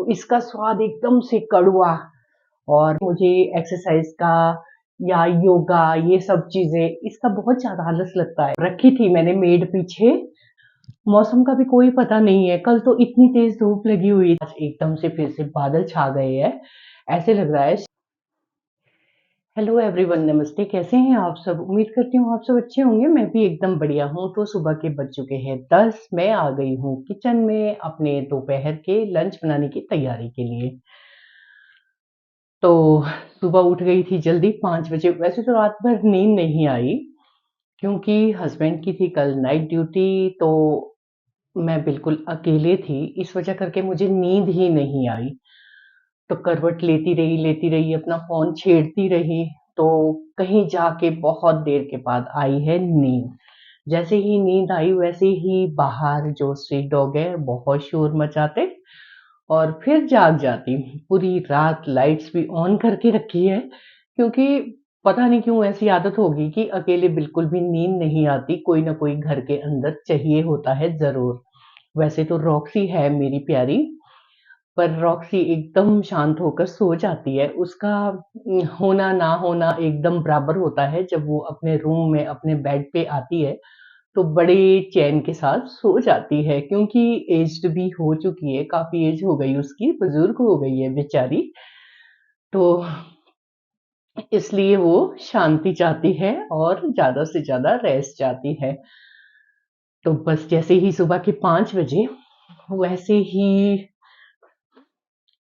तो इसका स्वाद एकदम से कड़वा। और मुझे एक्सरसाइज का या योगा ये सब चीजें इसका बहुत ज्यादा आलस लगता है। रखी थी मैंने मेड पीछे। मौसम का भी कोई पता नहीं है, कल तो इतनी तेज धूप लगी हुई, आज एकदम से फिर से बादल छा गए हैं, ऐसे लग रहा है। हेलो एवरीवन, नमस्ते। कैसे हैं आप सब? उम्मीद करती हूँ आप सब अच्छे होंगे। मैं भी एकदम बढ़िया हूँ। तो सुबह के बज चुके हैं 10। मैं आ गई हूँ किचन में अपने दोपहर के लंच बनाने की तैयारी के लिए। तो सुबह उठ गई थी जल्दी 5 बजे। वैसे तो रात भर नींद नहीं आई क्योंकि हस्बैंड की थी कल नाइट ड्यूटी, तो मैं बिल्कुल अकेले थी, इस वजह करके मुझे नींद ही नहीं आई। तो करवट लेती रही, अपना फ़ोन छेड़ती रही, तो कहीं जाके बहुत देर के बाद आई है नींद। जैसे ही नींद आई वैसे ही बाहर जो स्ट्रीट डॉग है बहुत शोर मचाते और फिर जाग जाती। पूरी रात लाइट्स भी ऑन करके रखी है क्योंकि पता नहीं क्यों ऐसी आदत हो गई कि अकेले बिल्कुल भी नींद नहीं आती, कोई ना कोई घर के अंदर चाहिए होता है ज़रूर। वैसे तो रॉक्सी है मेरी प्यारी, पर रॉक्सी एकदम शांत होकर सो जाती है। उसका होना ना होना एकदम बराबर होता है। जब वो अपने रूम में अपने बेड पे आती है तो बड़े चैन के साथ सो जाती है क्योंकि एज्ड भी हो चुकी है, काफी एज हो गई उसकी, बुजुर्ग हो गई है बेचारी। तो इसलिए वो शांति चाहती है और ज्यादा से ज्यादा रेस्ट चाहती है। तो बस जैसे ही सुबह के 5 बजे वैसे ही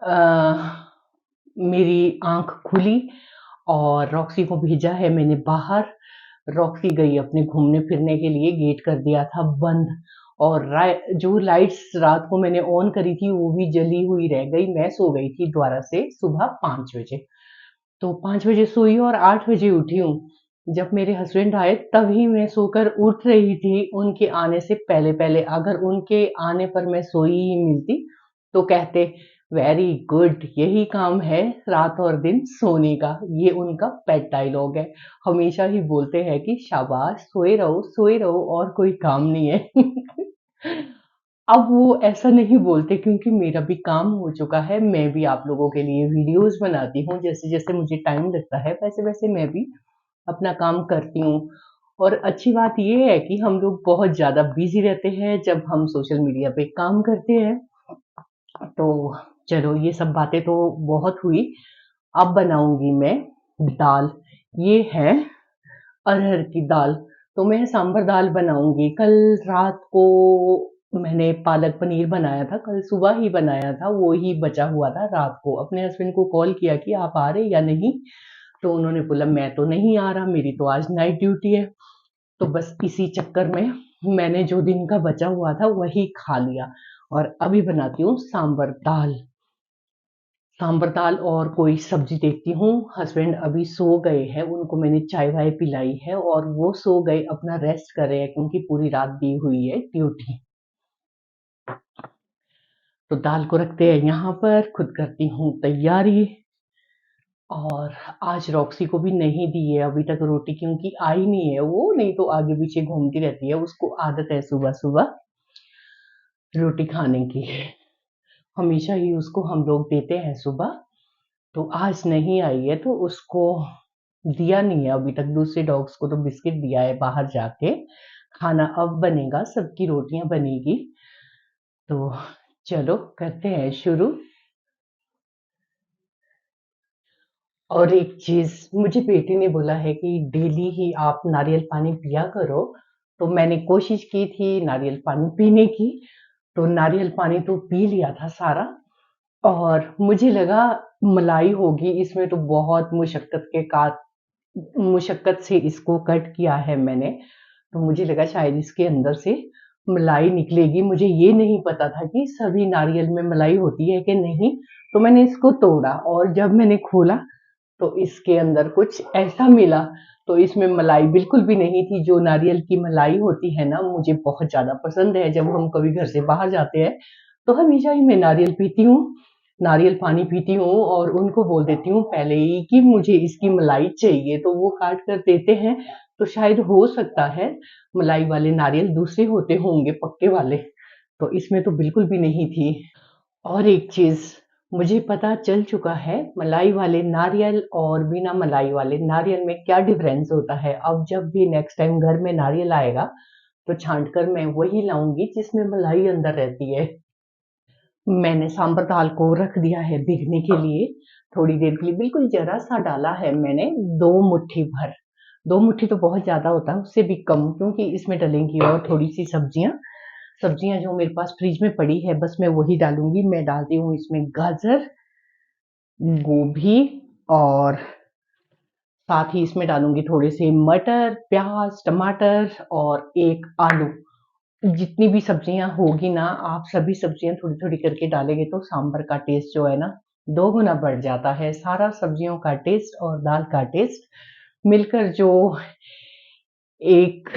अ, मेरी आंख खुली और रॉक्सी को भेजा है मैंने बाहर। रॉक्सी गई अपने घूमने फिरने के लिए, गेट कर दिया था बंद। और जो लाइट्स रात को मैंने ऑन करी थी वो भी जली हुई रह गई। मैं सो गई थी दोबारा से सुबह 5 बजे। तो 5 बजे सोई और 8 बजे उठी हूँ। जब मेरे हस्बैंड आए तभी मैं सोकर उठ रही थी, उनके आने से पहले पहले। अगर उनके आने पर मैं सोई ही मिलती तो कहते वेरी गुड, यही काम है रात और दिन सोने का। ये उनका पेट डायलॉग है। हमेशा ही बोलते हैं कि शाबाश, सोए रहो और कोई काम नहीं है। अब वो ऐसा नहीं बोलते क्योंकि मेरा भी काम हो चुका है। मैं भी आप लोगों के लिए वीडियोस बनाती हूँ, जैसे जैसे मुझे टाइम लगता है वैसे वैसे मैं भी अपना काम करती हूँ। और अच्छी बात ये है कि हम लोग बहुत ज्यादा बिजी रहते हैं जब हम सोशल मीडिया पे काम करते हैं। तो चलो, ये सब बातें तो बहुत हुई। अब बनाऊंगी मैं दाल। ये है अरहर की दाल। तो मैं सांभर दाल बनाऊंगी। कल रात को मैंने पालक पनीर बनाया था, कल सुबह ही बनाया था, वो ही बचा हुआ था रात को। अपने हस्बैंड को कॉल किया कि आप आ रहे या नहीं, तो उन्होंने बोला मैं तो नहीं आ रहा, मेरी तो आज नाइट ड्यूटी है। तो बस इसी चक्कर में मैंने जो दिन का बचा हुआ था वही खा लिया। और अभी बनाती हूँ सांभर दाल। सांभर दाल और कोई सब्जी देखती हूँ। हस्बैंड अभी सो गए हैं, उनको मैंने चाय वाय पिलाई है और वो सो गए, अपना रेस्ट कर रहे हैं क्योंकि पूरी रात दी हुई है ड्यूटी। तो दाल को रखते हैं यहाँ पर, खुद करती हूँ तैयारी। और आज रॉक्सी को भी नहीं दी है अभी तक रोटी क्योंकि आई नहीं है वो, नहीं तो आगे पीछे घूमती रहती है, उसको आदत है सुबह सुबह रोटी खाने की। हमेशा ही उसको हम लोग देते हैं सुबह। तो आज नहीं आई है तो उसको दिया नहीं है अभी तक। दूसरे डॉग्स को तो बिस्किट दिया है बाहर जाके। खाना अब बनेगा, सबकी रोटियां बनेगी। तो चलो करते हैं शुरू। और एक चीज मुझे बेटी ने बोला है कि डेली ही आप नारियल पानी पिया करो। तो मैंने कोशिश की थी नारियल पानी पीने की, तो नारियल पानी तो पी लिया था सारा। और मुझे लगा मलाई होगी इसमें, तो बहुत मुशक्कत से इसको कट किया है मैंने। तो मुझे लगा शायद इसके अंदर से मलाई निकलेगी। मुझे ये नहीं पता था कि सभी नारियल में मलाई होती है कि नहीं। तो मैंने इसको तोड़ा और जब मैंने खोला तो इसके अंदर कुछ ऐसा मिला। तो इसमें मलाई बिल्कुल भी नहीं थी। जो नारियल की मलाई होती है ना, मुझे बहुत ज्यादा पसंद है। जब हम कभी घर से बाहर जाते हैं तो हमेशा ही मैं नारियल पीती हूँ, नारियल पानी पीती हूँ और उनको बोल देती हूँ पहले ही कि मुझे इसकी मलाई चाहिए, तो वो काट कर देते हैं। तो शायद हो सकता है मलाई वाले नारियल दूसरे होते होंगे, पक्के वाले। तो इसमें तो बिल्कुल भी नहीं थी। और एक चीज मुझे पता चल चुका है मलाई वाले नारियल और बिना मलाई वाले नारियल में क्या डिफरेंस होता है। अब जब भी नेक्स्ट टाइम घर में नारियल आएगा तो छांट कर मैं वही लाऊंगी जिसमें मलाई अंदर रहती है। मैंने सांबर दाल को रख दिया है भीगने के लिए थोड़ी देर के लिए, बिल्कुल जरा सा डाला है मैंने, 2 मुट्ठी भर। 2 मुट्ठी तो बहुत ज्यादा होता है, उससे भी कम, क्योंकि इसमें डलेंगी और थोड़ी सी सब्जियां। सब्जियां जो मेरे पास फ्रिज में पड़ी है बस मैं वही डालूंगी। मैं डालती हूँ इसमें गाजर, गोभी, और साथ ही इसमें डालूंगी थोड़े से मटर, प्याज, टमाटर और एक आलू। जितनी भी सब्जियां होगी ना, आप सभी सब्जियां थोड़ी थोड़ी करके डालेंगे तो सांभर का टेस्ट जो है ना, 2 गुना बढ़ जाता है। सारा सब्जियों का टेस्ट और दाल का टेस्ट मिलकर जो एक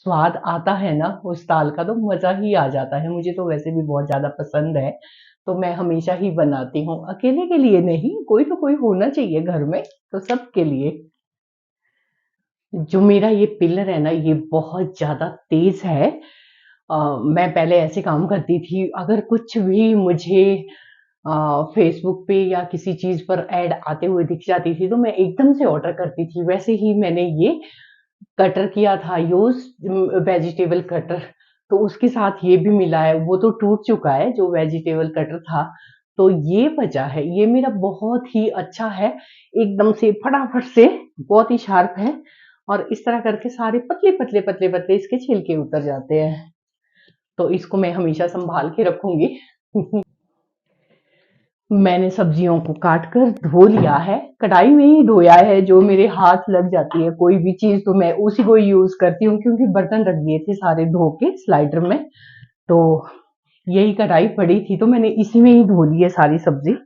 स्वाद आता है ना उस दाल का, तो मजा ही आ जाता है। मुझे तो वैसे भी बहुत ज्यादा पसंद है, तो मैं हमेशा ही बनाती हूँ। अकेले के लिए नहीं, कोई तो कोई होना चाहिए घर में, तो सबके लिए। जो मेरा ये पिलर है ना, ये बहुत ज्यादा तेज है। मैं पहले ऐसे काम करती थी, अगर कुछ भी मुझे फेसबुक पे या किसी चीज पर ऐड आते हुए दिख जाती थी तो मैं एकदम से ऑर्डर करती थी। वैसे ही मैंने ये कटर किया था यूज, वेजिटेबल कटर। तो उसके साथ ये भी मिला है, वो तो टूट चुका है जो वेजिटेबल कटर था, तो ये बचा है। ये मेरा बहुत ही अच्छा है, एकदम से फटाफट से, बहुत ही शार्प है। और इस तरह करके सारे पतले पतले पतले पतले इसके छिलके उतर जाते हैं, तो इसको मैं हमेशा संभाल के रखूंगी। मैंने सब्जियों को काट कर धो लिया है, कढ़ाई में ही धोया है। जो मेरे हाथ लग जाती है कोई भी चीज तो मैं उसी को यूज करती हूँ, क्योंकि बर्तन रख दिए थे सारे धो के स्लाइडर में, तो यही कढ़ाई पड़ी थी तो मैंने इसी में ही धो ली है सारी सब्जी।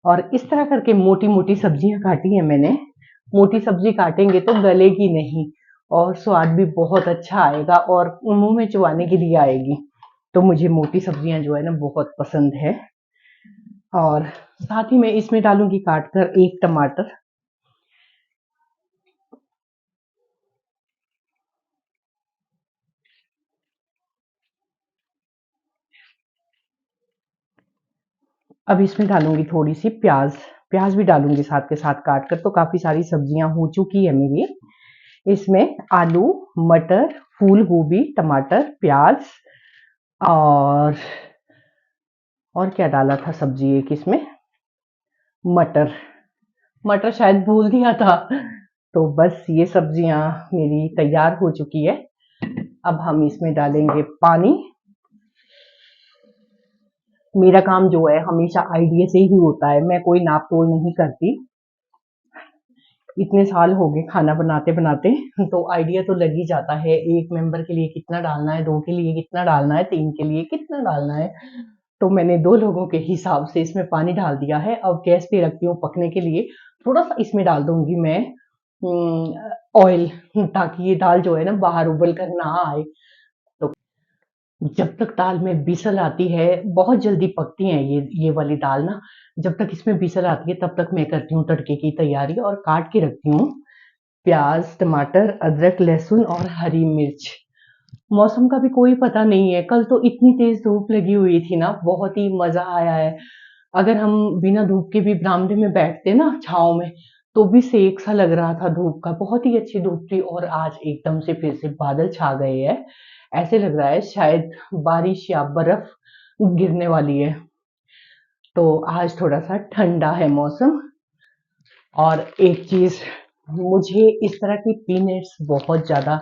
और इस तरह करके मोटी मोटी सब्जियां काटी है मैंने। मोटी सब्जी काटेंगे तो गलेगी नहीं और स्वाद भी बहुत अच्छा आएगा और मुंह में चबाने के लिए आएगी। तो मुझे मोटी सब्जियां जो है ना बहुत पसंद है। और साथ ही मैं इसमें डालूंगी काट कर एक टमाटर। अब इसमें डालूंगी थोड़ी सी प्याज। प्याज भी डालूंगी साथ के साथ काट कर। तो काफी सारी सब्जियां हो चुकी है मेरी। इसमें आलू, मटर, फूल गोभी, टमाटर, प्याज, और और क्या डाला था सब्जी एक इसमें, मटर। मटर शायद भूल दिया था। तो बस ये सब्जियां मेरी तैयार हो चुकी है। अब हम इसमें डालेंगे पानी। मेरा काम जो है हमेशा आइडिया से ही होता है, मैं कोई नाप तोल नहीं करती। इतने साल हो गए खाना बनाते बनाते, तो आइडिया तो लग ही जाता है, एक मेंबर के लिए कितना डालना है, 2 के लिए कितना डालना है, 3 के लिए कितना डालना है। तो मैंने 2 लोगों के हिसाब से इसमें पानी डाल दिया है। अब गैस पे रखती हूँ पकने के लिए। थोड़ा सा इसमें डाल दूंगी मैं ऑयल, ताकि ये दाल जो है ना बाहर उबल कर ना आए। तो जब तक दाल में बिसल आती है, बहुत जल्दी पकती है ये वाली दाल ना, जब तक इसमें बिसल आती है तब तक मैं करती हूँ तड़के की तैयारी और काट के रखती हूँ प्याज, टमाटर, अदरक, लहसुन और हरी मिर्च। मौसम का भी कोई पता नहीं है, कल तो इतनी तेज धूप लगी हुई थी ना, बहुत ही मजा आया है। अगर हम बिना धूप के भी बरामदे में बैठते ना छांव में, तो भी सेक सा लग रहा था धूप का, बहुत ही अच्छी धूप थी। और आज एकदम से फिर से बादल छा गए हैं, ऐसे लग रहा है शायद बारिश या बर्फ गिरने वाली है। तो आज थोड़ा सा ठंडा है मौसम। और एक चीज, मुझे इस तरह की पीनट्स बहुत ज्यादा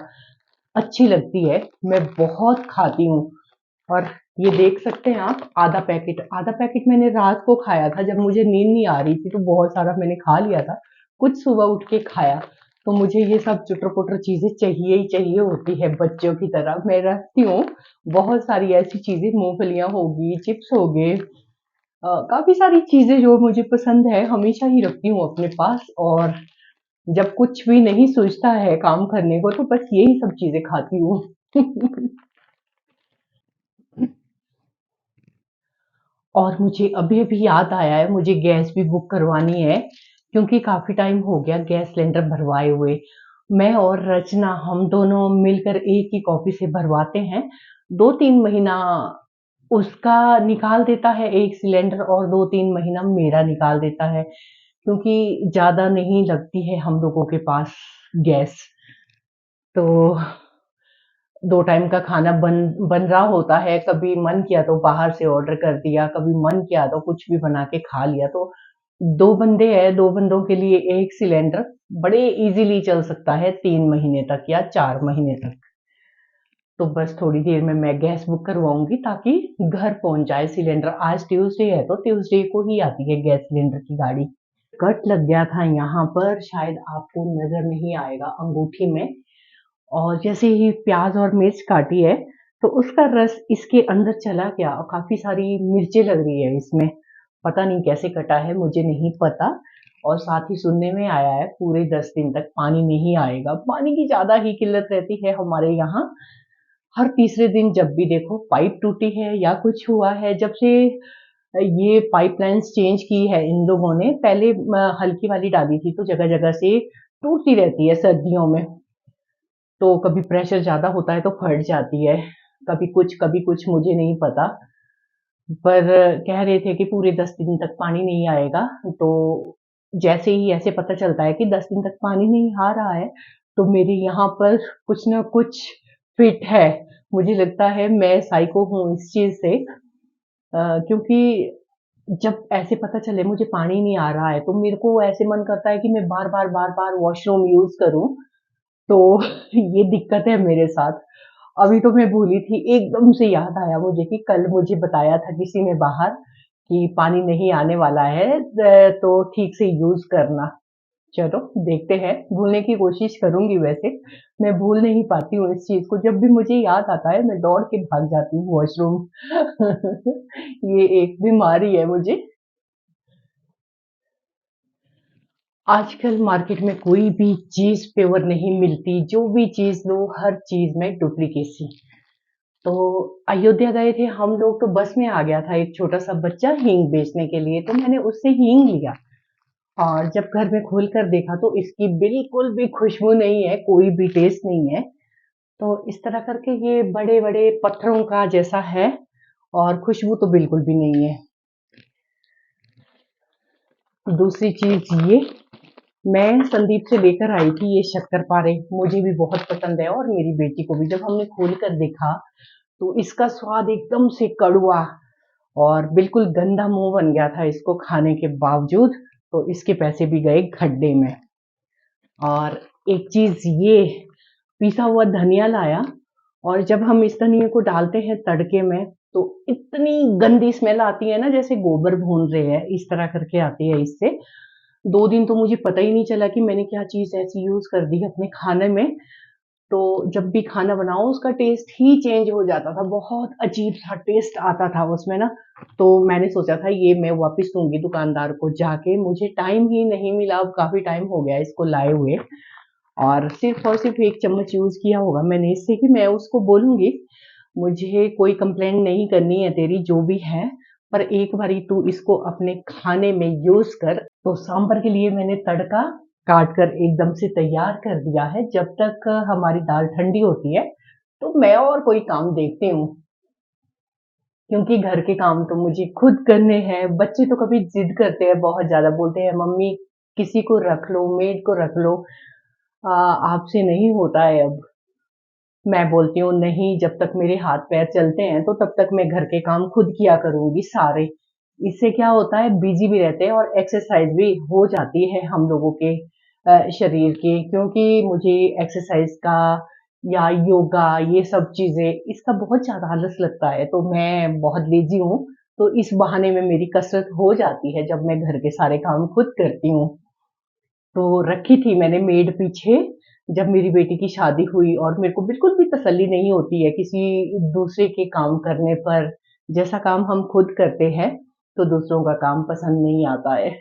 अच्छी लगती है, मैं बहुत खाती हूँ। और ये देख सकते हैं आप, आधा पैकेट मैंने रात को खाया था जब मुझे नींद नहीं आ रही थी, तो बहुत सारा मैंने खा लिया था। कुछ सुबह उठ के खाया। तो मुझे ये सब चुटर पुटर चीजें चाहिए ही चाहिए होती है, बच्चों की तरह मैं रखती हूँ बहुत सारी ऐसी चीजें, मूंगफलियां होगी, चिप्स हो गए, काफी सारी चीजें जो मुझे पसंद है हमेशा ही रखती हूँ अपने पास। और जब कुछ भी नहीं सूझता है काम करने को तो बस यही सब चीजें खाती हूँ। और मुझे अभी अभी याद आया है, मुझे गैस भी बुक करवानी है, क्योंकि काफी टाइम हो गया गैस सिलेंडर भरवाए हुए। मैं और रचना हम दोनों मिलकर एक ही कॉपी से भरवाते हैं। 2-3 महीना उसका निकाल देता है एक सिलेंडर और 2-3 महीना मेरा निकाल देता है, क्योंकि ज़्यादा नहीं लगती है हम लोगों के पास गैस। तो 2 टाइम का खाना बन बन रहा होता है, कभी मन किया तो बाहर से ऑर्डर कर दिया, कभी मन किया तो कुछ भी बना के खा लिया। तो 2 बंदे हैं, 2 बंदों के लिए 1 सिलेंडर बड़े ईज़िली चल सकता है 3 महीने तक या 4 महीने तक। तो बस थोड़ी देर में मैं गैस बुक करवाऊँगी ताकि घर पहुँच जाए सिलेंडर। आज ट्यूसडे है तो ट्यूसडे को ही आती है गैस सिलेंडर की गाड़ी। कट लग गया था यहाँ पर, शायद आपको नज़र नहीं आएगा अंगूठी में। और जैसे ही प्याज और मिर्च काटी है तो उसका रस इसके अंदर चला गया और काफी सारी मिर्चें लग रही है इसमें। पता नहीं कैसे कटा है, मुझे नहीं पता। और साथ ही सुनने में आया है पूरे 10 दिन तक पानी नहीं आएगा। पानी की ज्यादा ही किल्लत रहती है हमारे यहाँ। हर तीसरे दिन जब भी देखो पाइप टूटी है या कुछ हुआ है। जब से ये पाइपलाइंस चेंज की है इन लोगों ने, पहले हल्की वाली डाली थी तो जगह जगह से टूटती रहती है सर्दियों में। तो कभी प्रेशर ज़्यादा होता है तो फट जाती है, कभी कुछ मुझे नहीं पता। पर कह रहे थे कि पूरे 10 दिन तक पानी नहीं आएगा। तो जैसे ही ऐसे पता चलता है कि 10 दिन तक पानी नहीं आ रहा है, तो मेरे यहाँ पर कुछ ना कुछ फिट है। मुझे लगता है मैं साइको हूँ इस चीज़ से। क्योंकि जब ऐसे पता चले मुझे पानी नहीं आ रहा है, तो मेरे को ऐसे मन करता है कि मैं बार-बार वॉशरूम यूज़ करूँ। तो ये दिक्कत है मेरे साथ। अभी तो मैं भूली थी, एकदम से याद आया मुझे कि कल मुझे बताया था किसी ने बाहर कि पानी नहीं आने वाला है, तो ठीक से यूज़ करना। चलो देखते हैं, भूलने की कोशिश करूँगी वैसे। मैं भूल नहीं पाती हूँ इस चीज़ को, जब भी मुझे याद आता है मैं दौड़ के भाग जाती हूँ वॉशरूम। ये एक बीमारी है मुझे। आजकल मार्केट में कोई भी चीज़ प्योर नहीं मिलती, जो भी चीज़ लो हर चीज़ में डुप्लीकेसी। तो अयोध्या गए थे हम लोग, तो बस में आ गया था एक छोटा सा बच्चा हींग बेचने के लिए, तो मैंने उससे हींग लिया। और जब घर में खोल कर देखा तो इसकी बिल्कुल भी खुशबू नहीं है, कोई भी टेस्ट नहीं है। तो इस तरह करके ये बड़े बड़े पत्थरों का जैसा है और खुशबू तो बिल्कुल भी नहीं है। दूसरी चीज ये, मैं संदीप से लेकर आई थी ये शक्करपारे, मुझे भी बहुत पसंद है और मेरी बेटी को भी। जब हमने खोल कर देखा तो इसका स्वाद एकदम से कड़वा और बिल्कुल गंदा मुंह बन गया था इसको खाने के बावजूद। तो इसके पैसे भी गए गड्ढे में। और एक चीज ये, पिसा हुआ धनिया लाया और जब हम इस धनिया को डालते हैं तड़के में तो इतनी गंदी स्मेल आती है ना, जैसे गोबर भून रहे हैं इस तरह करके आती है इससे। 2 दिन तो मुझे पता ही नहीं चला कि मैंने क्या चीज ऐसी यूज कर दी अपने खाने में। तो जब भी खाना बनाओ उसका टेस्ट ही चेंज हो जाता था, बहुत अजीब सा टेस्ट आता था उसमें ना। तो मैंने सोचा था ये मैं वापस दूंगी दुकानदार को जाके, मुझे टाइम ही नहीं मिला, अब काफी टाइम हो गया इसको लाए हुए। और सिर्फ 1 चम्मच यूज किया होगा मैंने इससे, कि मैं उसको बोलूंगी मुझे कोई कंप्लेंट नहीं करनी है तेरी जो भी है, पर एक बारी तू इसको अपने खाने में यूज कर। तो सांभर के लिए मैंने तड़का काट कर एकदम से तैयार कर दिया है। जब तक हमारी दाल ठंडी होती है तो मैं और कोई काम देखती हूँ, क्योंकि घर के काम तो मुझे खुद करने हैं। बच्चे तो कभी जिद करते हैं बहुत ज्यादा, बोलते हैं मम्मी किसी को रख लो, मेड को रख लो, आपसे नहीं होता है अब। मैं बोलती हूँ नहीं, जब तक मेरे हाथ पैर चलते हैं तो तब तक मैं घर के काम खुद किया करूंगी सारे। इससे क्या होता है, बिजी भी रहते हैं और एक्सरसाइज भी हो जाती है हम लोगों के शरीर की। क्योंकि मुझे एक्सरसाइज का या योगा ये सब चीजें इसका बहुत ज्यादा आलस लगता है, तो मैं बहुत लेजी हूँ। तो इस बहाने में मेरी कसरत हो जाती है जब मैं घर के सारे काम खुद करती हूँ। तो रखी थी मैंने मेड पीछे, जब मेरी बेटी की शादी हुई। और मेरे को बिल्कुल भी तसल्ली नहीं होती है किसी दूसरे के काम करने पर। जैसा काम हम खुद करते हैं तो दूसरों का काम पसंद नहीं आता है।